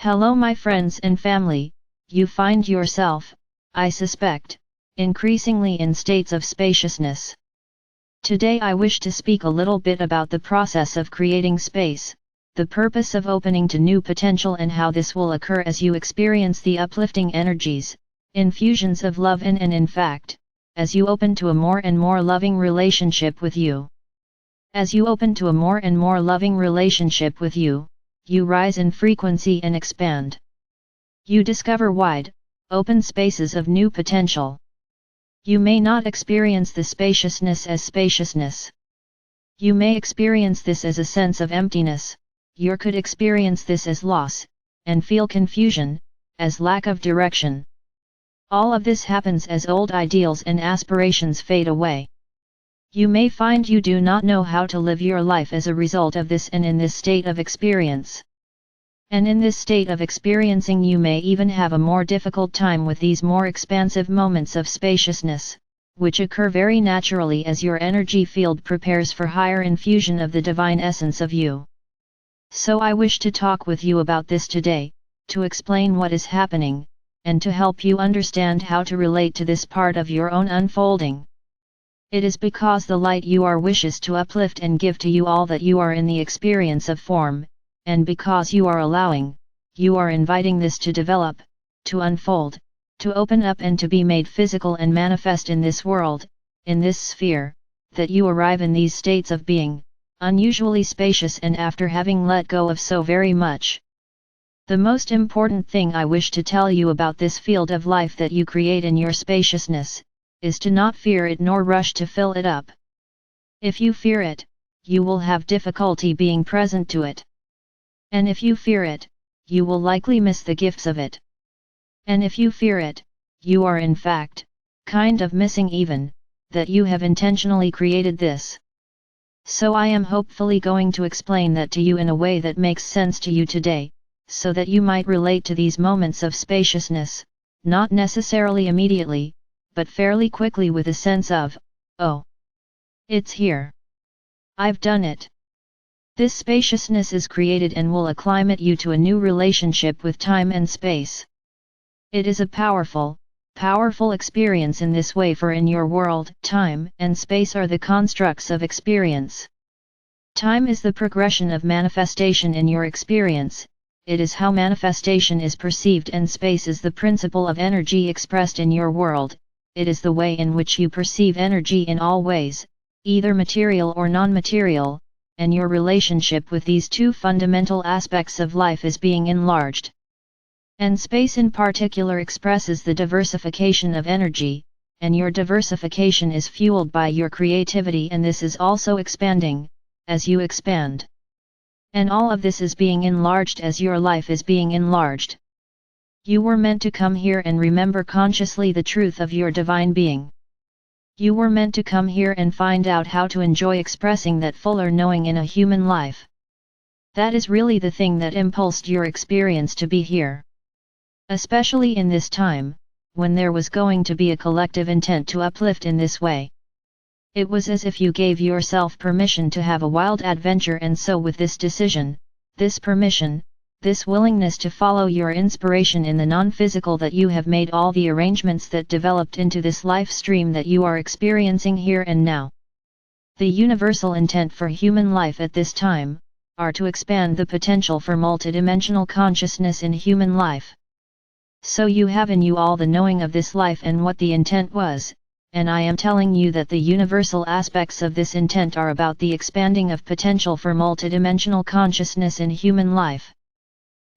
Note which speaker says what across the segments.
Speaker 1: Hello my friends and family, you find yourself, I suspect, increasingly in states of spaciousness. Today I wish to speak a little bit about the process of creating space, the purpose of opening to new potential and how this will occur as you experience the uplifting energies, infusions of love and in fact, as you open to a more and more loving relationship with you. As you open to a more and more loving relationship with you, you rise in frequency and expand. You discover wide, open spaces of new potential. You may not experience the spaciousness as spaciousness. You may experience this as a sense of emptiness, you could experience this as loss, and feel confusion, as lack of direction. All of this happens as old ideals and aspirations fade away. You may find you do not know how to live your life as a result of this and in this state of experience. And in this state of experiencing you may even have a more difficult time with these more expansive moments of spaciousness, which occur very naturally as your energy field prepares for higher infusion of the divine essence of you. So I wish to talk with you about this today, to explain what is happening, and to help you understand how to relate to this part of your own unfolding. It is because the light you are wishes to uplift and give to you all that you are in the experience of form, and because you are allowing, you are inviting this to develop, to unfold, to open up and to be made physical and manifest in this world, in this sphere, that you arrive in these states of being, unusually spacious and after having let go of so very much. The most important thing I wish to tell you about this field of life that you create in your spaciousness, is to not fear it nor rush to fill it up. If you fear it, you will have difficulty being present to it. And if you fear it, you will likely miss the gifts of it. And if you fear it, you are in fact, kind of missing even, that you have intentionally created this. So I am hopefully going to explain that to you in a way that makes sense to you today, so that you might relate to these moments of spaciousness, not necessarily immediately, but fairly quickly with a sense of, oh, it's here. I've done it. This spaciousness is created and will acclimate you to a new relationship with time and space. It is a powerful, powerful experience in this way, for in your world, time and space are the constructs of experience. Time is the progression of manifestation in your experience, it is how manifestation is perceived, and space is the principle of energy expressed in your world. It is the way in which you perceive energy in all ways, either material or non-material, and your relationship with these two fundamental aspects of life is being enlarged. And space in particular expresses the diversification of energy, and your diversification is fueled by your creativity, and this is also expanding, as you expand. And all of this is being enlarged as your life is being enlarged. You were meant to come here and remember consciously the truth of your divine being. You were meant to come here and find out how to enjoy expressing that fuller knowing in a human life. That is really the thing that impulsed your experience to be here. Especially in this time, when there was going to be a collective intent to uplift in this way. It was as if you gave yourself permission to have a wild adventure, and so with this decision, this permission, this willingness to follow your inspiration in the non-physical, that you have made all the arrangements that developed into this life stream that you are experiencing here and now. The universal intent for human life at this time, are to expand the potential for multidimensional consciousness in human life. So you have in you all the knowing of this life and what the intent was, and I am telling you that the universal aspects of this intent are about the expanding of potential for multidimensional consciousness in human life.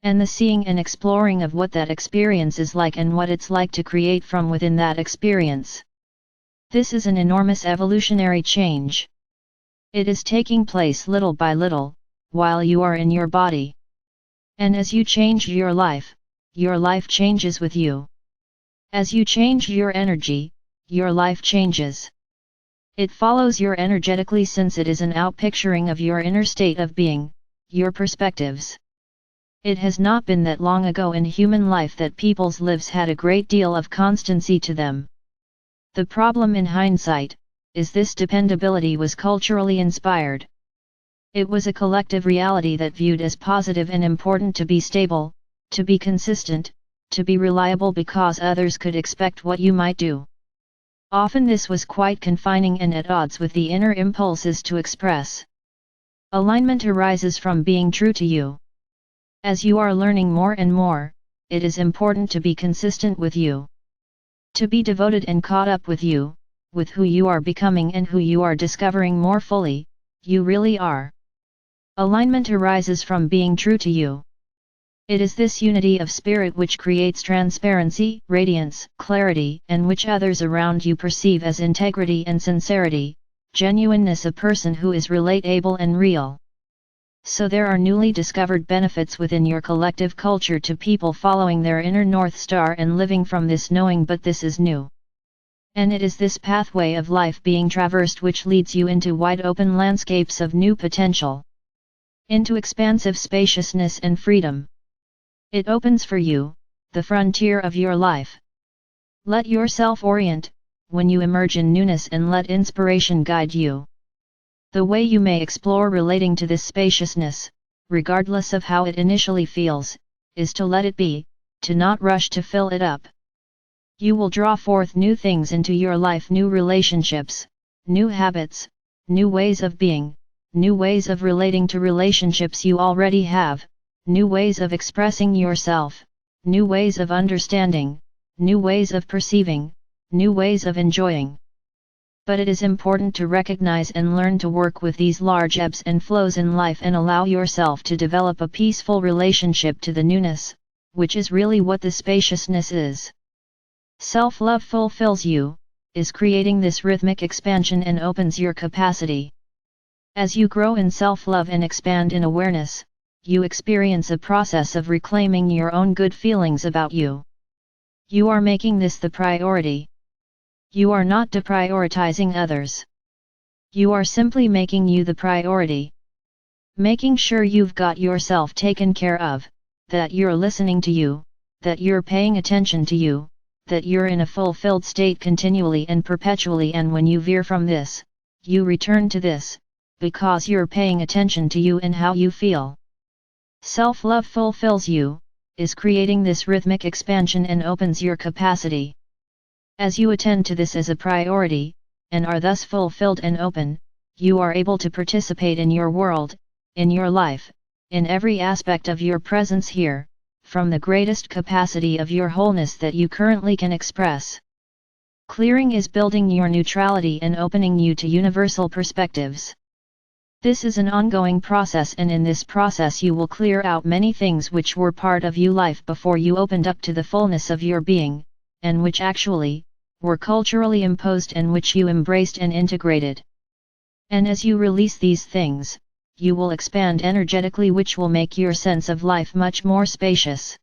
Speaker 1: And the seeing and exploring of what that experience is like and what it's like to create from within that experience. This is an enormous evolutionary change. It is taking place little by little, while you are in your body. And as you change your life changes with you. As you change your energy, your life changes. It follows your energetically, since it is an outpicturing of your inner state of being, your perspectives. It has not been that long ago in human life that people's lives had a great deal of constancy to them. The problem in hindsight, is this dependability was culturally inspired. It was a collective reality that viewed as positive and important to be stable, to be consistent, to be reliable because others could expect what you might do. Often this was quite confining and at odds with the inner impulses to express. Alignment arises from being true to you. As you are learning more and more, it is important to be consistent with you. To be devoted and caught up with you, with who you are becoming and who you are discovering more fully, you really are. Alignment arises from being true to you. It is this unity of spirit which creates transparency, radiance, clarity, and which others around you perceive as integrity and sincerity, genuineness, a person who is relatable and real. So there are newly discovered benefits within your collective culture to people following their inner North Star and living from this knowing, but this is new. And it is this pathway of life being traversed which leads you into wide open landscapes of new potential. Into expansive spaciousness and freedom. It opens for you, the frontier of your life. Let yourself orient, when you emerge in newness, and let inspiration guide you. The way you may explore relating to this spaciousness, regardless of how it initially feels, is to let it be, to not rush to fill it up. You will draw forth new things into your life, new relationships, new habits, new ways of being, new ways of relating to relationships you already have, new ways of expressing yourself, new ways of understanding, new ways of perceiving, new ways of enjoying. But it is important to recognize and learn to work with these large ebbs and flows in life and allow yourself to develop a peaceful relationship to the newness, which is really what the spaciousness is. Self-love fulfills you, is creating this rhythmic expansion and opens your capacity. As you grow in self-love and expand in awareness, you experience a process of reclaiming your own good feelings about you. You are making this the priority. You are not deprioritizing others. You are simply making you the priority. Making sure you've got yourself taken care of, that you're listening to you, that you're paying attention to you, that you're in a fulfilled state continually and perpetually, and when you veer from this, you return to this, because you're paying attention to you and how you feel. Self-love fulfills you, is creating this rhythmic expansion and opens your capacity. As you attend to this as a priority, and are thus fulfilled and open, you are able to participate in your world, in your life, in every aspect of your presence here, from the greatest capacity of your wholeness that you currently can express. Clearing is building your neutrality and opening you to universal perspectives. This is an ongoing process, and in this process you will clear out many things which were part of your life before you opened up to the fullness of your being, and which actually were culturally imposed and which you embraced and integrated. And as you release these things, you will expand energetically, which will make your sense of life much more spacious.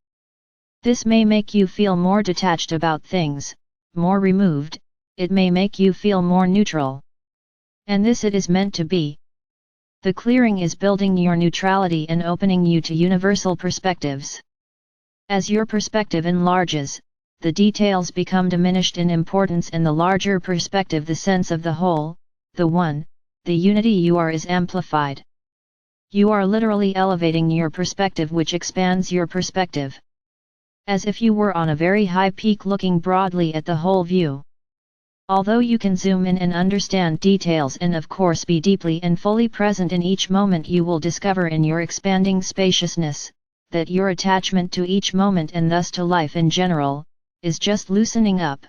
Speaker 1: This may make you feel more detached about things, more removed, it may make you feel more neutral. And this it is meant to be. The clearing is building your neutrality and opening you to universal perspectives. As your perspective enlarges, the details become diminished in importance, and the larger perspective, the sense of the whole, the one, the unity you are, is amplified. You are literally elevating your perspective, which expands your perspective. As if you were on a very high peak looking broadly at the whole view. Although you can zoom in and understand details and of course be deeply and fully present in each moment, you will discover in your expanding spaciousness, that your attachment to each moment and thus to life in general, is just loosening up.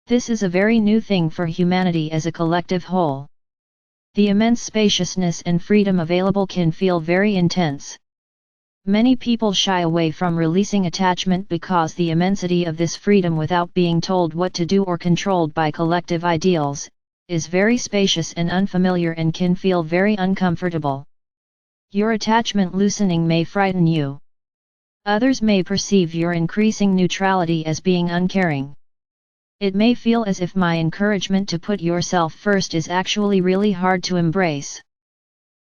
Speaker 1: This is a very new thing for humanity as a collective whole. The immense spaciousness and freedom available can feel very intense. Many people shy away from releasing attachment because the immensity of this freedom without being told what to do or controlled by collective ideals, is very spacious and unfamiliar and can feel very uncomfortable. Your attachment loosening may frighten you. Others may perceive your increasing neutrality as being uncaring. It may feel as if my encouragement to put yourself first is actually really hard to embrace.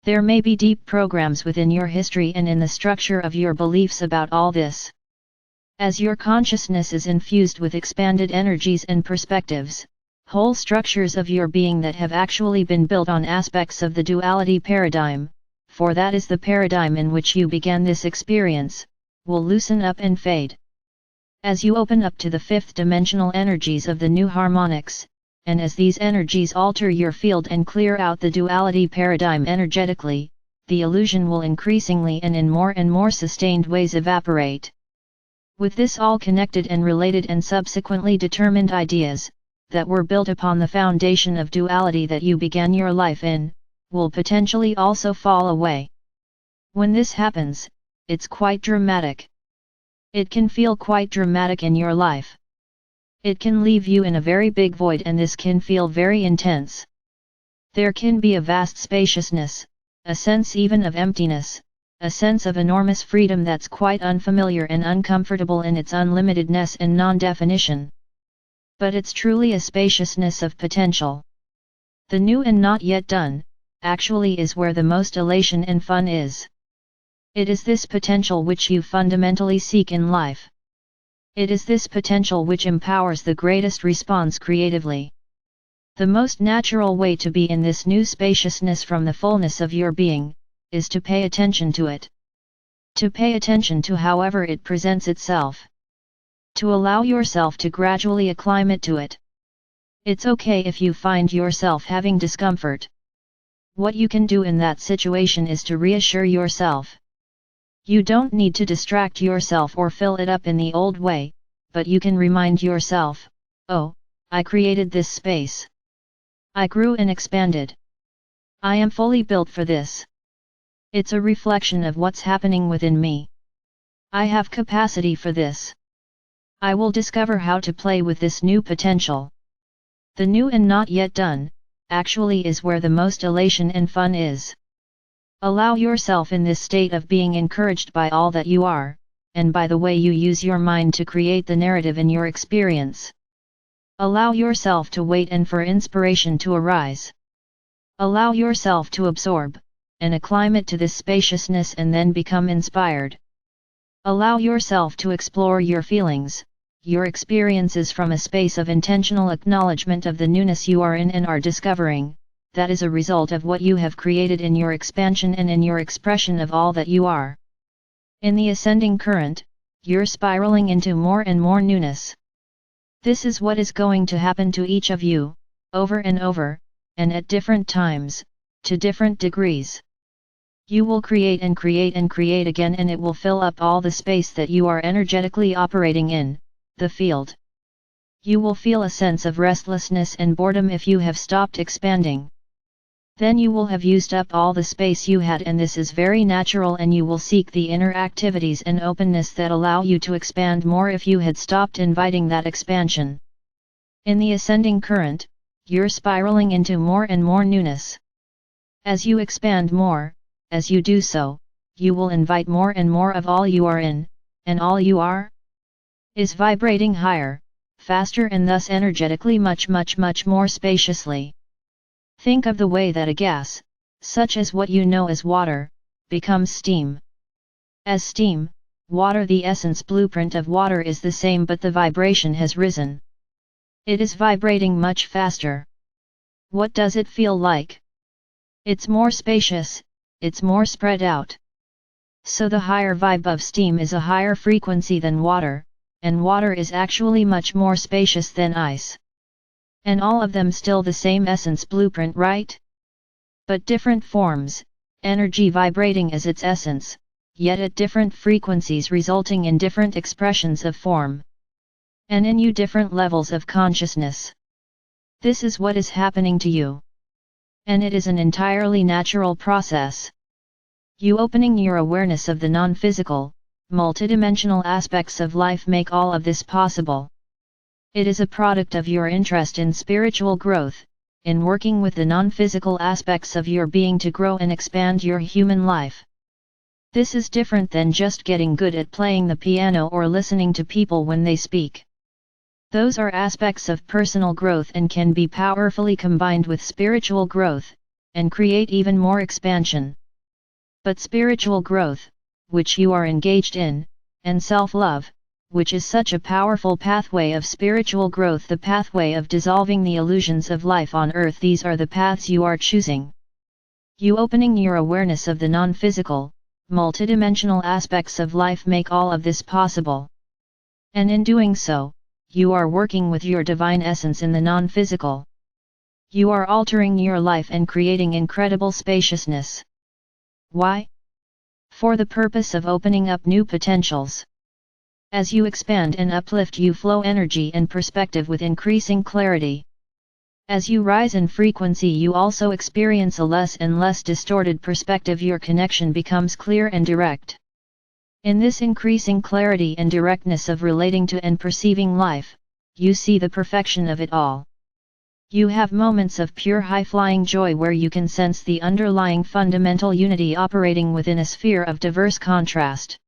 Speaker 1: There may be deep programs within your history and in the structure of your beliefs about all this. As your consciousness is infused with expanded energies and perspectives, whole structures of your being that have actually been built on aspects of the duality paradigm, for that is the paradigm in which you began this experience, will loosen up and fade. As you open up to the fifth dimensional energies of the new harmonics, and as these energies alter your field and clear out the duality paradigm energetically, the illusion will increasingly and in more sustained ways evaporate. With this all connected and related and subsequently determined ideas, that were built upon the foundation of duality that you began your life in, will potentially also fall away. When this happens, it's quite dramatic. It can feel quite dramatic in your life. It can leave you in a very big void, and this can feel very intense. There can be a vast spaciousness, a sense even of emptiness, a sense of enormous freedom that's quite unfamiliar and uncomfortable in its unlimitedness and non-definition. But it's truly a spaciousness of potential. The new and not yet done, actually is where the most elation and fun is. It is this potential which you fundamentally seek in life. It is this potential which empowers the greatest response creatively. The most natural way to be in this new spaciousness from the fullness of your being, is to pay attention to it. To pay attention to however it presents itself. To allow yourself to gradually acclimate to it. It's okay if you find yourself having discomfort. What you can do in that situation is to reassure yourself. You don't need to distract yourself or fill it up in the old way, but you can remind yourself, oh, I created this space. I grew and expanded. I am fully built for this. It's a reflection of what's happening within me. I have capacity for this. I will discover how to play with this new potential. The new and not yet done, actually is where the most elation and fun is. Allow yourself in this state of being encouraged by all that you are, and by the way you use your mind to create the narrative in your experience. Allow yourself to wait and for inspiration to arise. Allow yourself to absorb, and acclimate to this spaciousness and then become inspired. Allow yourself to explore your feelings, your experiences from a space of intentional acknowledgement of the newness you are in and are discovering, that is a result of what you have created in your expansion and in your expression of all that you are. In the ascending current, you're spiraling into more and more newness. This is what is going to happen to each of you, over and over, and at different times, to different degrees. You will create and create and create again, and it will fill up all the space that you are energetically operating in, the field. You will feel a sense of restlessness and boredom if you have stopped expanding. Then you will have used up all the space you had, and this is very natural, and you will seek the inner activities and openness that allow you to expand more if you had stopped inviting that expansion. In the ascending current, you're spiraling into more and more newness. As you expand more, as you do so, you will invite more and more of all you are in, and all you are is vibrating higher, faster, and thus energetically much more spaciously. Think of the way that a gas, such as what you know as water, becomes steam. As steam, water, the essence blueprint of water is the same, but the vibration has risen. It is vibrating much faster. What does it feel like? It's more spacious, it's more spread out. So the higher vibe of steam is a higher frequency than water, and water is actually much more spacious than ice. And all of them still the same essence blueprint, right? But different forms, energy vibrating as its essence, yet at different frequencies, resulting in different expressions of form. And in you different levels of consciousness. This is what is happening to you. And it is an entirely natural process. You opening your awareness of the non-physical, multidimensional aspects of life make all of this possible. It is a product of your interest in spiritual growth, in working with the non-physical aspects of your being to grow and expand your human life. This is different than just getting good at playing the piano or listening to people when they speak. Those are aspects of personal growth and can be powerfully combined with spiritual growth, and create even more expansion. But spiritual growth, which you are engaged in, and self-love, which is such a powerful pathway of spiritual growth, the pathway of dissolving the illusions of life on earth, these are the paths you are choosing. You opening your awareness of the non-physical, multidimensional aspects of life make all of this possible. And in doing so, you are working with your divine essence in the non-physical. You are altering your life and creating incredible spaciousness. Why? For the purpose of opening up new potentials. As you expand and uplift, you flow energy and perspective with increasing clarity. As you rise in frequency, you also experience a less and less distorted perspective. Your connection becomes clear and direct. In this increasing clarity and directness of relating to and perceiving life, you see the perfection of it all. You have moments of pure high-flying joy where you can sense the underlying fundamental unity operating within a sphere of diverse contrast.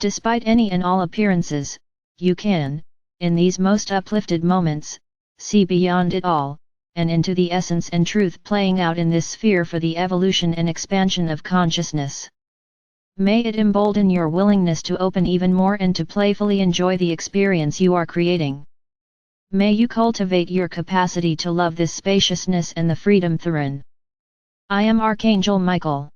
Speaker 1: Despite any and all appearances, you can, in these most uplifted moments, see beyond it all, and into the essence and truth playing out in this sphere for the evolution and expansion of consciousness. May it embolden your willingness to open even more and to playfully enjoy the experience you are creating. May you cultivate your capacity to love this spaciousness and the freedom therein. I am Archangel Michael.